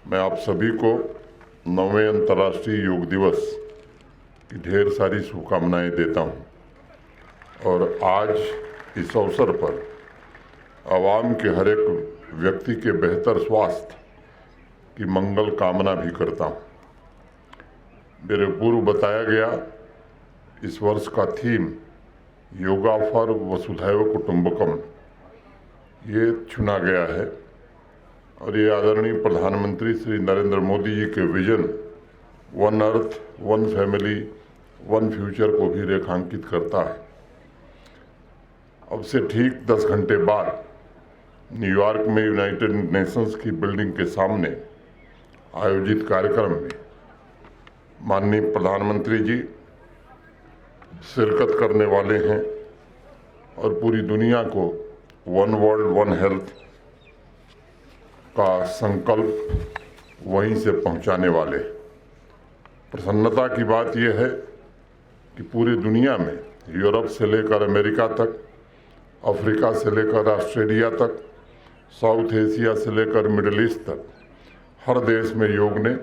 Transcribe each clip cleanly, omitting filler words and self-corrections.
मैं आप सभी को 9वें अंतर्राष्ट्रीय योग दिवस की ढेर सारी शुभकामनाएं देता हूं। और आज इस अवसर पर आवाम के हर एक व्यक्ति के बेहतर स्वास्थ्य की मंगल कामना भी करता हूं। मेरे पूर्व बताया गया इस वर्ष का थीम योगा फॉर वसुधैव कुटुंबकम ये चुना गया है और ये आदरणीय प्रधानमंत्री श्री नरेंद्र मोदी जी के vision one earth one family one future को भी रेखांकित करता है। अब से ठीक 10 घंटे बाद न्यूयॉर्क में यूनाइटेड नेशंस की बिल्डिंग के सामने आयोजित कार्यक्रम में माननीय प्रधानमंत्री जी शिरकत करने वाले हैं और पूरी दुनिया को वन वर्ल्ड वन हेल्थ का संकल्प वहीं से पहुंचाने वाले। प्रसन्नता की बात यह है कि पूरी दुनिया में यूरोप से लेकर अमेरिका तक, अफ्रीका से लेकर ऑस्ट्रेलिया तक, साउथ एशिया से लेकर मिडिल ईस्ट तक हर देश में योग ने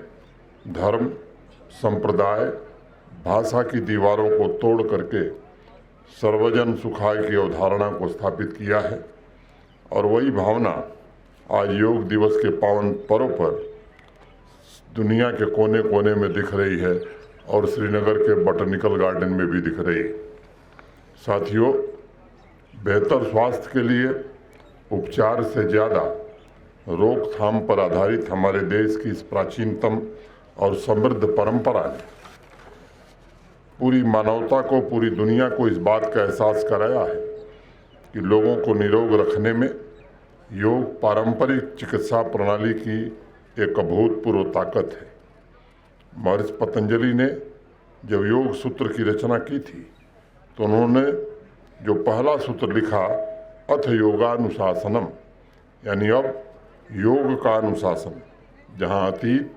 धर्म, संप्रदाय, भाषा की दीवारों को तोड़ करके सर्वजन सुखाय की अवधारणा को स्थापित किया है। और वही भावना आज योग दिवस के पावन पर्व पर दुनिया के कोने कोने में दिख रही है और श्रीनगर के बॉटनिकल गार्डन में भी दिख रही है। साथियों, बेहतर स्वास्थ्य के लिए उपचार से ज़्यादा रोकथाम पर आधारित हमारे देश की इस प्राचीनतम और समृद्ध परंपरा ने पूरी मानवता को, पूरी दुनिया को इस बात का एहसास कराया है कि लोगों को निरोग रखने में योग पारंपरिक चिकित्सा प्रणाली की एक अभूतपूर्व ताकत है। महर्षि पतंजलि ने जब योग सूत्र की रचना की थी तो उन्होंने जो पहला सूत्र लिखा अथ योगानुशासनम, यानी अब योग का अनुशासन, जहाँ अतीत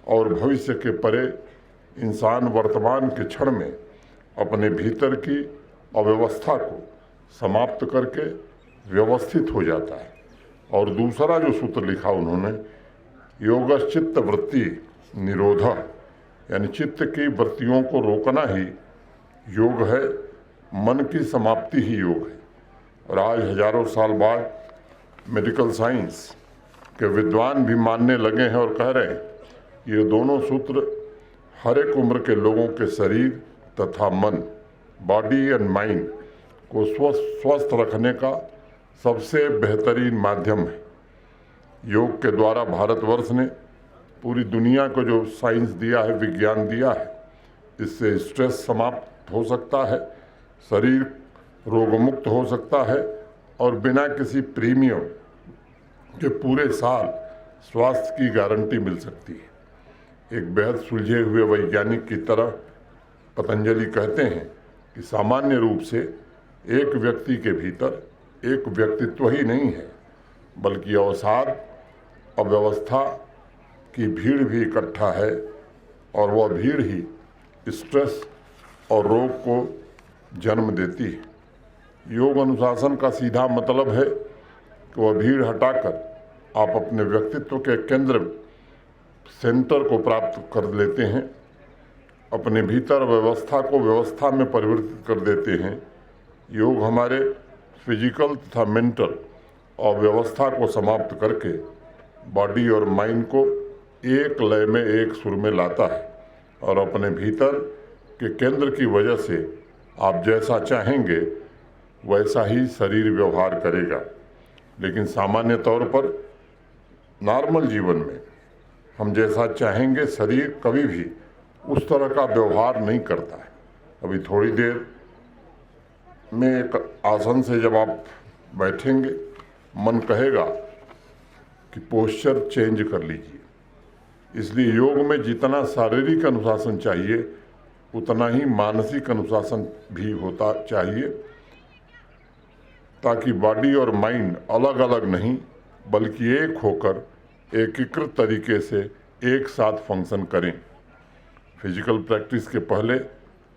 और भविष्य के परे इंसान वर्तमान के क्षण में अपने भीतर की अव्यवस्था को समाप्त करके व्यवस्थित हो जाता है। और दूसरा जो सूत्र लिखा उन्होंने योगश्चित्त वृत्ति निरोध, यानी चित्त की वृत्तियों को रोकना ही योग है, मन की समाप्ति ही योग है। और आज हजारों साल बाद मेडिकल साइंस के विद्वान भी मानने लगे हैं और कह रहे हैं ये दोनों सूत्र हर एक उम्र के लोगों के शरीर तथा मन, बॉडी एंड माइंड को स्वस्थ रखने का सबसे बेहतरीन माध्यम है। योग के द्वारा भारतवर्ष ने पूरी दुनिया को जो साइंस दिया है, विज्ञान दिया है, इससे स्ट्रेस समाप्त हो सकता है, शरीर रोगमुक्त हो सकता है और बिना किसी प्रीमियम के पूरे साल स्वास्थ्य की गारंटी मिल सकती है। एक बेहद सुलझे हुए वैज्ञानिक की तरह पतंजलि कहते हैं कि सामान्य रूप से एक व्यक्ति के भीतर एक व्यक्तित्व ही नहीं है, बल्कि अवसाद, अव्यवस्था की भीड़ भी इकट्ठा है और वह भीड़ ही स्ट्रेस और रोग को जन्म देती है। योग अनुशासन का सीधा मतलब है कि वह भीड़ हटाकर आप अपने व्यक्तित्व के केंद्र सेंटर को प्राप्त कर लेते हैं, अपने भीतर व्यवस्था को व्यवस्था में परिवर्तित कर देते हैं। योग हमारे फिजिकल तथा मेंटल और व्यवस्था को समाप्त करके बॉडी और माइंड को एक लय में, एक सुर में लाता है और अपने भीतर के केंद्र की वजह से आप जैसा चाहेंगे वैसा ही शरीर व्यवहार करेगा। लेकिन सामान्य तौर पर नॉर्मल जीवन में हम जैसा चाहेंगे शरीर कभी भी उस तरह का व्यवहार नहीं करता है। अभी थोड़ी देर में एक आसन से जब आप बैठेंगे, मन कहेगा कि पोस्चर चेंज कर लीजिए। इसलिए योग में जितना शारीरिक अनुशासन चाहिए उतना ही मानसिक अनुशासन भी होता चाहिए, ताकि बॉडी और माइंड अलग अलग नहीं बल्कि एक होकर एकीकृत तरीके से एक साथ फंक्शन करें। फिजिकल प्रैक्टिस के पहले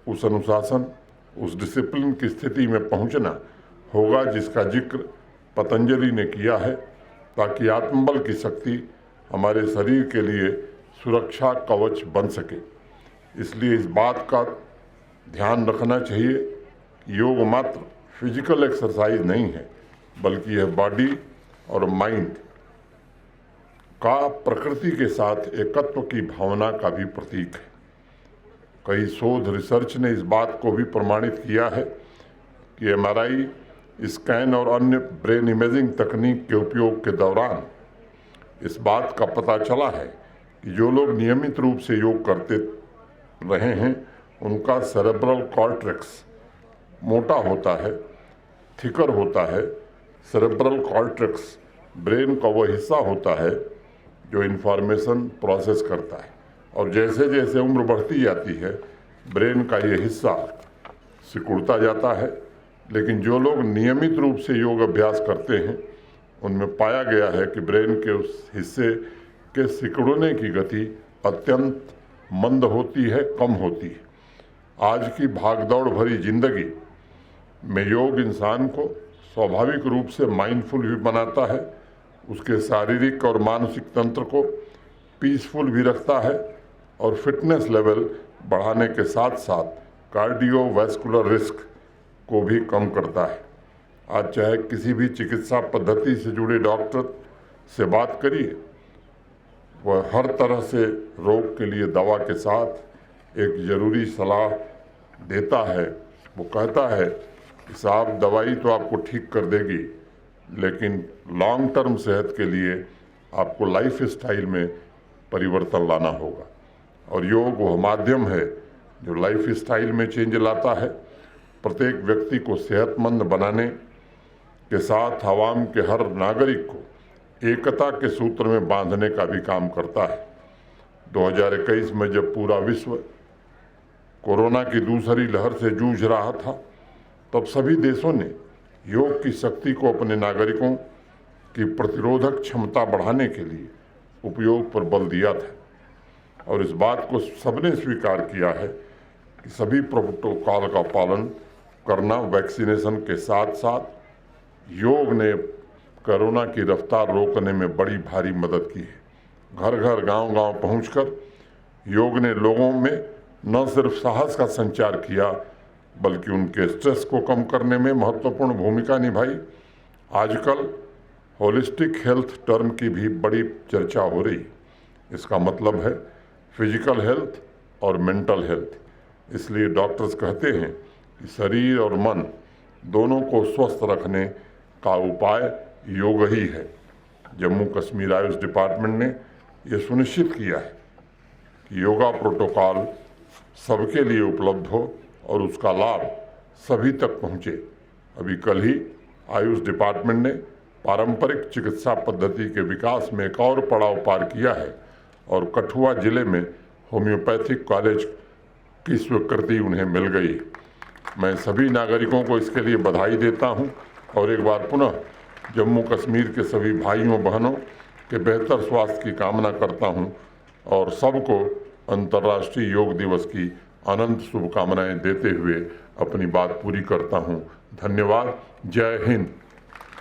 उस अनुशासन, उस डिसिप्लिन की स्थिति में पहुंचना होगा जिसका जिक्र पतंजलि ने किया है, ताकि आत्मबल की शक्ति हमारे शरीर के लिए सुरक्षा कवच बन सके। इसलिए इस बात का ध्यान रखना चाहिए कि योग मात्र फिजिकल एक्सरसाइज नहीं है, बल्कि यह बॉडी और माइंड का प्रकृति के साथ एकत्व की भावना का भी प्रतीक है। कई शोध रिसर्च ने इस बात को भी प्रमाणित किया है कि MRI स्कैन और अन्य ब्रेन इमेजिंग तकनीक के उपयोग के दौरान इस बात का पता चला है कि जो लोग नियमित रूप से योग करते रहे हैं उनका सेरेब्रल कॉर्टेक्स मोटा होता है, थिकर होता है। सेरेब्रल कॉर्टेक्स ब्रेन का वह हिस्सा होता है जो इन्फॉर्मेशन प्रोसेस करता है, और जैसे जैसे उम्र बढ़ती जाती है ब्रेन का ये हिस्सा सिकुड़ता जाता है। लेकिन जो लोग नियमित रूप से योग अभ्यास करते हैं उनमें पाया गया है कि ब्रेन के उस हिस्से के सिकुड़ने की गति अत्यंत मंद होती है, कम होती है। आज की भागदौड़ भरी जिंदगी में योग इंसान को स्वाभाविक रूप से माइंडफुल भी बनाता है, उसके शारीरिक और मानसिक तंत्र को पीसफुल भी रखता है और फिटनेस लेवल बढ़ाने के साथ साथ कार्डियोवैस्कुलर रिस्क को भी कम करता है। आज चाहे किसी भी चिकित्सा पद्धति से जुड़े डॉक्टर से बात करिए, वह हर तरह से रोग के लिए दवा के साथ एक ज़रूरी सलाह देता है। वो कहता है कि साहब दवाई तो आपको ठीक कर देगी, लेकिन लॉन्ग टर्म सेहत के लिए आपको लाइफ स्टाइल में परिवर्तन लाना होगा। और योग वह माध्यम है जो लाइफ स्टाइल में चेंज लाता है, प्रत्येक व्यक्ति को सेहतमंद बनाने के साथ आवाम के हर नागरिक को एकता के सूत्र में बांधने का भी काम करता है। 2021 में जब पूरा विश्व कोरोना की दूसरी लहर से जूझ रहा था, तब सभी देशों ने योग की शक्ति को अपने नागरिकों की प्रतिरोधक क्षमता बढ़ाने के लिए उपयोग पर बल दिया था। और इस बात को सबने स्वीकार किया है कि सभी प्रोटोकॉल का पालन करना, वैक्सीनेशन के साथ साथ योग ने कोरोना की रफ्तार रोकने में बड़ी भारी मदद की है। घर घर गांव-गांव पहुंचकर योग ने लोगों में न सिर्फ साहस का संचार किया, बल्कि उनके स्ट्रेस को कम करने में महत्वपूर्ण भूमिका निभाई। आजकल होलिस्टिक हेल्थ टर्म की भी बड़ी चर्चा हो रही। इसका मतलब है फिजिकल हेल्थ और मेंटल हेल्थ। इसलिए डॉक्टर्स कहते हैं कि शरीर और मन दोनों को स्वस्थ रखने का उपाय योग ही है। जम्मू कश्मीर आयुष डिपार्टमेंट ने यह सुनिश्चित किया है कि योगा प्रोटोकॉल सबके लिए उपलब्ध हो और उसका लाभ सभी तक पहुंचे। अभी कल ही आयुष डिपार्टमेंट ने पारंपरिक चिकित्सा पद्धति के विकास में एक और पड़ाव पार किया है और कठुआ जिले में होम्योपैथिक कॉलेज की स्वीकृति उन्हें मिल गई। मैं सभी नागरिकों को इसके लिए बधाई देता हूं और एक बार पुनः जम्मू कश्मीर के सभी भाइयों बहनों के बेहतर स्वास्थ्य की कामना करता हूं और सबको अंतर्राष्ट्रीय योग दिवस की अनंत शुभकामनाएं देते हुए अपनी बात पूरी करता हूं। धन्यवाद। जय हिंद।